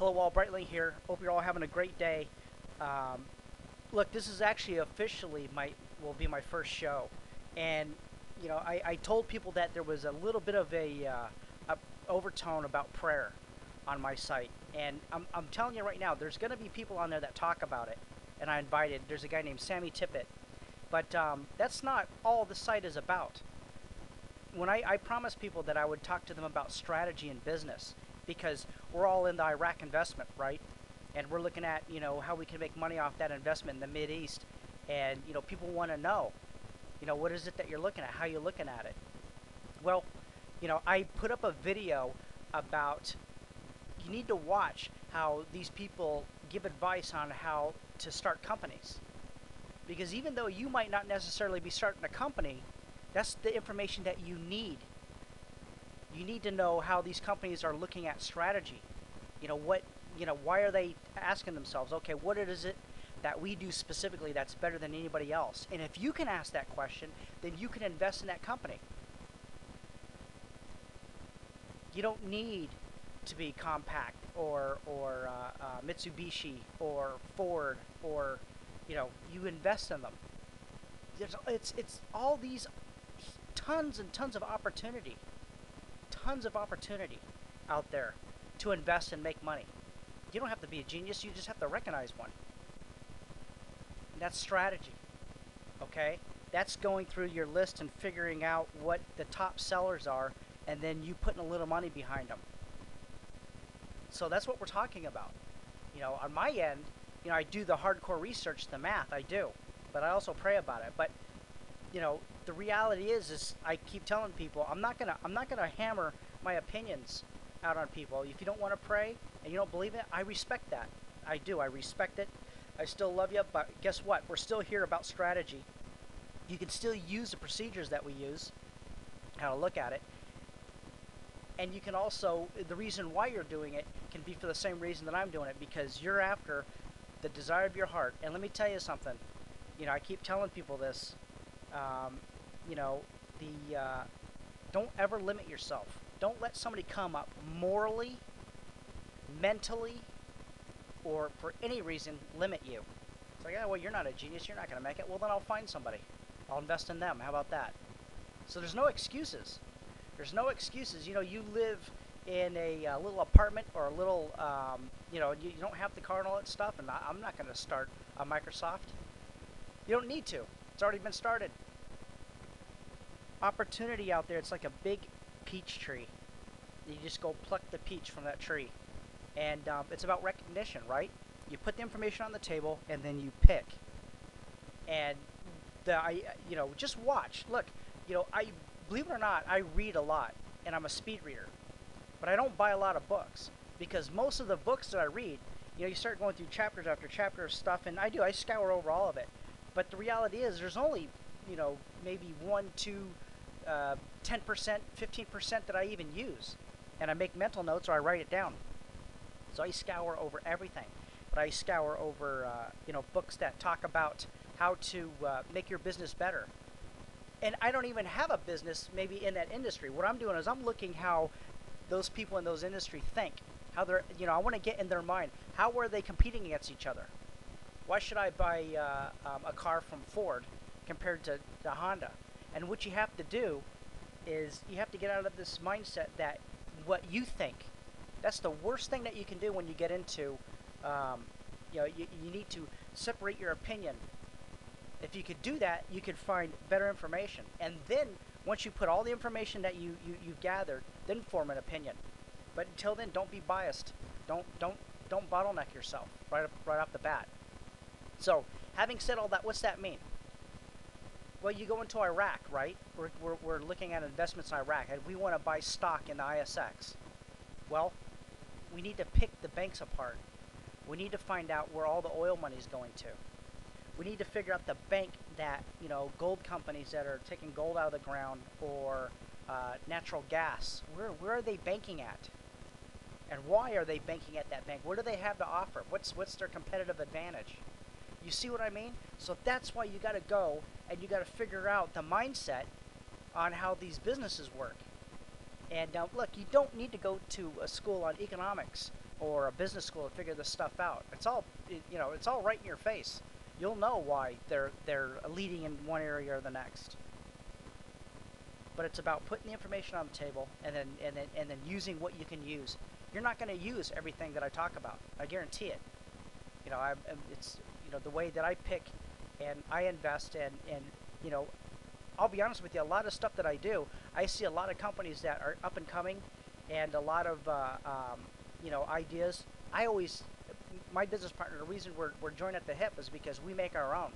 Hello, all. Brightling here. Hope you're all having a great day. Um, Look, this is actually officially will be my first show, and I told people that there was a little bit of a overtone about prayer on my site, and I'm telling you right now, there's going to be people on there that talk about it, and I invited. There's a guy named Sammy Tippett, but that's not all the site is about. When I promised people that I would talk to them about strategy in business, because we're all in the Iraq investment, right? And we're looking at how we can make money off that investment in the Mid East, and people want to know, what is it that you're looking at? How you looking at it? Well, I put up a video about you need to watch how these people give advice on how to start companies, because even though you might not necessarily be starting a company, that's the information that you need. You need to know how these companies are looking at strategy. What, why are they asking themselves, okay, what is it that we do specifically that's better than anybody else? And if you can ask that question, then you can invest in that company. You don't need to be Compaq or Mitsubishi or Ford, or you invest in them. It's all these tons and tons of opportunity, out there to invest and make money. You don't have to be a genius, you just have to recognize one. And that's strategy, okay? That's going through your list and figuring out what the top sellers are, and then you putting a little money behind them. So that's what we're talking about. On my end, I do the hardcore research, the math, I do. But I also pray about it. But the reality is I keep telling people I'm not gonna hammer my opinions out on people. If you don't want to pray and you don't believe it, I respect that. I do. I respect it. I still love you, but guess what? We're still here about strategy. You can still use the procedures that we use, how to look at it, and you can also, the reason why you're doing it can be for the same reason that I'm doing it, because you're after the desire of your heart. And let me tell you something. I keep telling people this. You know, don't ever limit yourself. Don't let somebody come up morally, mentally, or for any reason limit you. It's like, oh, well, you're not a genius. You're not going to make it. Well, then I'll find somebody. I'll invest in them. How about that? So there's no excuses. There's no excuses. You live in a little apartment or a little, you don't have the car and all that stuff, and I'm not going to start a Microsoft. You don't need to. It's already been started. Opportunity out there, it's like a big peach tree. You just go pluck the peach from that tree. And it's about recognition, right? You put the information on the table, and then you pick. And just watch. Look, I believe it or not, I read a lot, and I'm a speed reader. But I don't buy a lot of books, because most of the books that I read, you start going through chapters after chapter of stuff, and I scour over all of it. But the reality is, there's only, maybe 1, 2, 10%, 15% that I even use. And I make mental notes or I write it down. So I scour over everything. But I scour over, books that talk about how to make your business better. And I don't even have a business maybe in that industry. What I'm doing is I'm looking how those people in those industries think. How they're, I want to get in their mind. How are they competing against each other? Why should I buy a car from Ford compared to Honda? And what you have to do is you have to get out of this mindset that what you think. That's the worst thing that you can do when you get into, you need to separate your opinion. If you could do that, you could find better information. And then, once you put all the information that you've gathered, then form an opinion. But until then, don't be biased. Don't bottleneck yourself right off the bat. So, having said all that, what's that mean? Well, you go into Iraq, right? We're looking at investments in Iraq, and we want to buy stock in the ISX. Well, we need to pick the banks apart. We need to find out where all the oil money is going to. We need to figure out the bank that, gold companies that are taking gold out of the ground, or natural gas. Where are they banking at? And why are they banking at that bank? What do they have to offer? What's their competitive advantage? You see what I mean? So that's why you got to go and you got to figure out the mindset on how these businesses work. And look, you don't need to go to a school on economics or a business school to figure this stuff out. It's all, it's all right in your face. You'll know why they're leading in one area or the next. But it's about putting the information on the table and then using what you can use. You're not going to use everything that I talk about. I guarantee it. It's the way that I pick and I invest and I'll be honest with you, a lot of stuff that I do, I see a lot of companies that are up and coming and a lot of ideas. My business partner, the reason we're joined at the hip is because we make our own.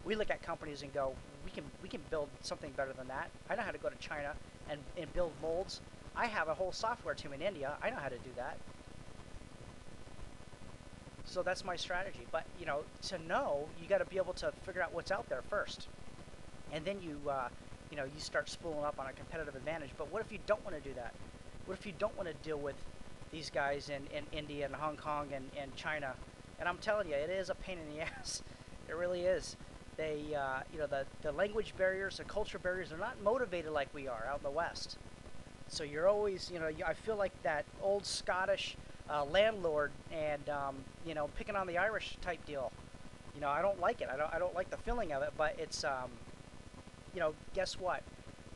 We look at companies and go, we can build something better than that. I know how to go to China and build molds. I have a whole software team in India. I know how to do that. So that's my strategy. But to know, you got to be able to figure out what's out there first, and then you start spooling up on a competitive advantage. But what if you don't want to do that? What if you don't want to deal with these guys in India and Hong Kong and China? And I'm telling you, it is a pain in the ass. It really is. They, the language barriers, the culture barriers, they're not motivated like we are out in the West. So you're always, I feel like that old Scottish landlord and, picking on the Irish type deal. I don't like it. I don't like the feeling of it, but it's, guess what?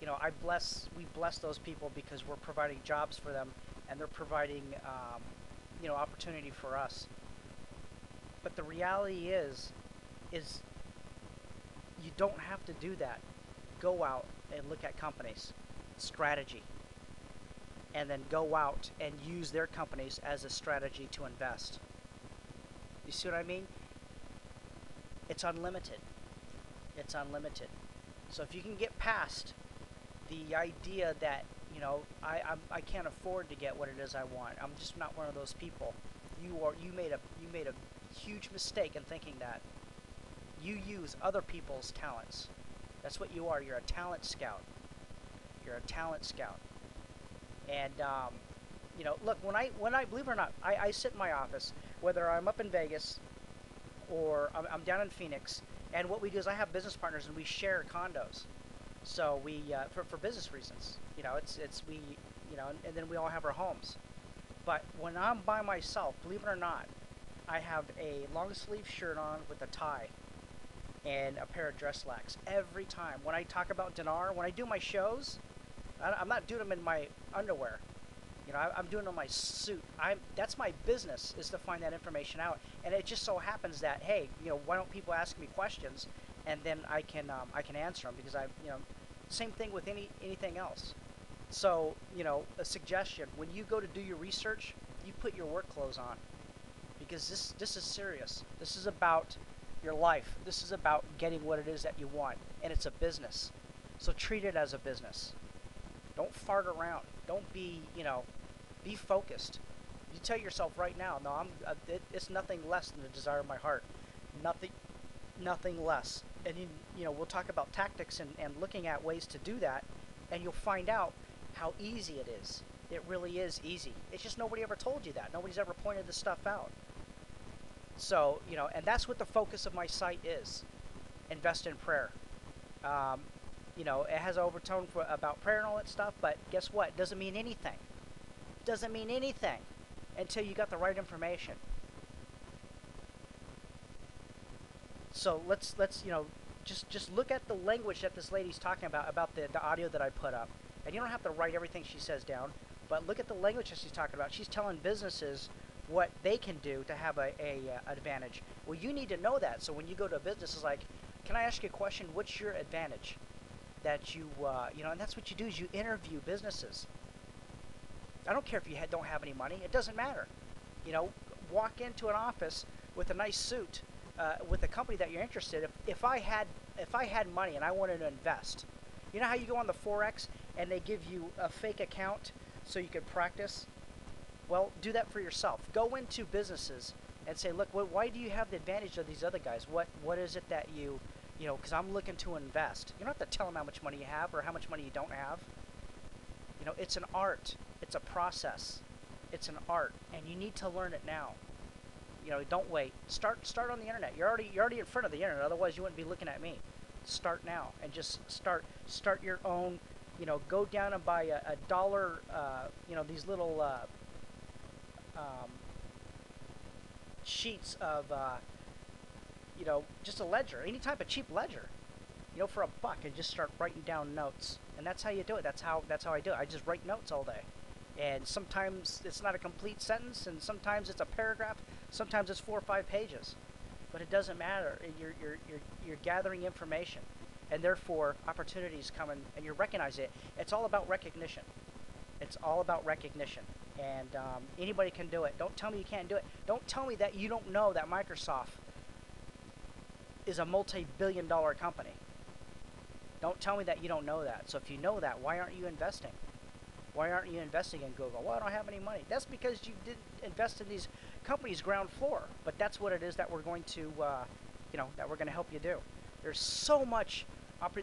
We bless those people because we're providing jobs for them and they're providing, opportunity for us. But the reality is you don't have to do that. Go out and look at companies, strategy, and then go out and use their companies as a strategy to invest. You see what I mean? It's unlimited. It's unlimited. So if you can get past the idea that, I can't afford to get what it is I want. I'm just not one of those people. You made a huge mistake in thinking that. You use other people's talents. That's what you are. You're a talent scout. You're a talent scout. And look, when I believe it or not, I sit in my office, whether I'm up in Vegas or I'm down in Phoenix, and what we do is I have business partners and we share condos. So we for business reasons, and then we all have our homes. But when I'm by myself, believe it or not, I have a long sleeve shirt on with a tie and a pair of dress slacks every time. When I talk about dinar, when I do my shows, I'm not doing them in my underwear. I'm doing them in my suit. That's my business, is to find that information out. And it just so happens that, hey, why don't people ask me questions, and then I can answer them because same thing with anything else. So a suggestion: when you go to do your research, you put your work clothes on, because this is serious. This is about your life. This is about getting what it is that you want, and it's a business. So treat it as a business. Don't fart around. Don't be, be focused. You tell yourself right now, no, it's nothing less than the desire of my heart. Nothing less. And we'll talk about tactics and looking at ways to do that, and you'll find out how easy it is. It really is easy. It's just nobody ever told you that. Nobody's ever pointed this stuff out. So, and that's what the focus of my site is. Invest in prayer. It has an overtone about prayer and all that stuff, but guess what? It doesn't mean anything. It doesn't mean anything until you got the right information. So let's just look at the language that this lady's talking about the audio that I put up. And you don't have to write everything she says down, but look at the language that she's talking about. She's telling businesses what they can do to have a advantage. Well, you need to know that. So when you go to a business, it's like, can I ask you a question? What's your advantage? That you, and that's what you do, is you interview businesses. I don't care if you don't have any money. It doesn't matter. Walk into an office with a nice suit, with a company that you're interested in. If I had money and I wanted to invest, you know how you go on the Forex and they give you a fake account so you can practice? Well, do that for yourself. Go into businesses and say, look, why do you have the advantage of these other guys? What is it that because I'm looking to invest. You don't have to tell them how much money you have or how much money you don't have. It's an art. It's a process. It's an art, and you need to learn it now. Don't wait. Start on the internet. You're already in front of the internet. Otherwise, you wouldn't be looking at me. Start now and just start your own go down and buy a dollar, these little um, sheets of, just a ledger, any type of cheap ledger, for a buck, and just start writing down notes. And that's how you do it. That's how I do it. I just write notes all day. And sometimes it's not a complete sentence, and sometimes it's a paragraph, sometimes it's 4 or 5 pages. But it doesn't matter. You're gathering information, and therefore opportunities come in, and you recognize it. It's all about recognition. It's all about recognition, and anybody can do it. Don't tell me you can't do it. Don't tell me that you don't know that Microsoft is a multi-billion-dollar company. Don't tell me that you don't know that. So if you know that, why aren't you investing? Why aren't you investing in Google? Well, I don't have any money. That's because you didn't invest in these companies ground floor. But that's what it is that we're going to, that we're going to help you do. There's so much.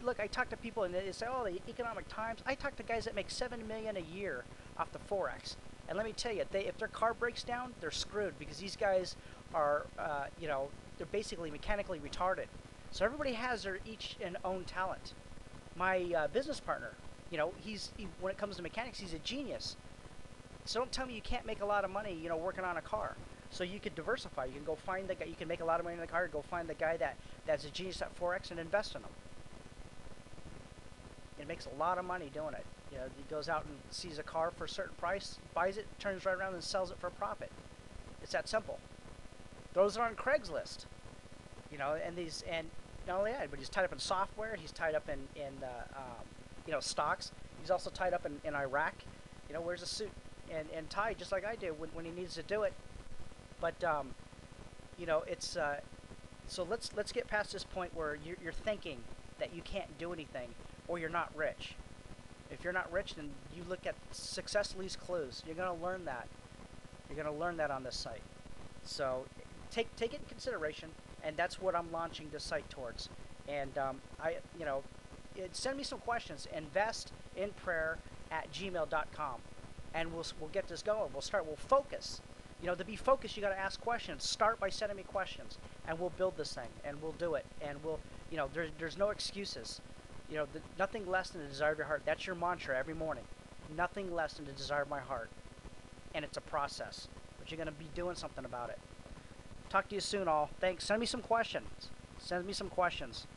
Look, I talk to people and they say, oh, the Economic Times. I talk to guys that make $7 million a year off the Forex. And let me tell you, if their car breaks down, they're screwed because these guys are, they're basically mechanically retarded. So everybody has their each and own talent. My business partner, when it comes to mechanics, he's a genius. So don't tell me you can't make a lot of money, working on a car. So you could diversify. You can go find the guy. You can make a lot of money in the car. Go find the guy that's a genius at Forex and invest in him. It makes a lot of money doing it. He goes out and sees a car for a certain price, buys it, turns right around and sells it for a profit. It's that simple. Those are on Craigslist. And not only that, but he's tied up in software. He's tied up in stocks. He's also tied up in Iraq. Wears a suit and tie just like I do when he needs to do it. But it's so let's get past this point where you're thinking that you can't do anything or you're not rich. If you're not rich, then you look at Success Leaves Clues. You're going to learn that. You're going to learn that on this site. So take it in consideration, and that's what I'm launching this site towards. And send me some questions. investinprayer@gmail.com, and we'll get this going. We'll focus. To be focused, you got to ask questions. Start by sending me questions, and we'll build this thing, and we'll do it, and there's no excuses. Nothing less than the desire of your heart. That's your mantra every morning. Nothing less than the desire of my heart. And it's a process, but you're going to be doing something about it. Talk to you soon, all. Thanks. Send me some questions. Send me some questions.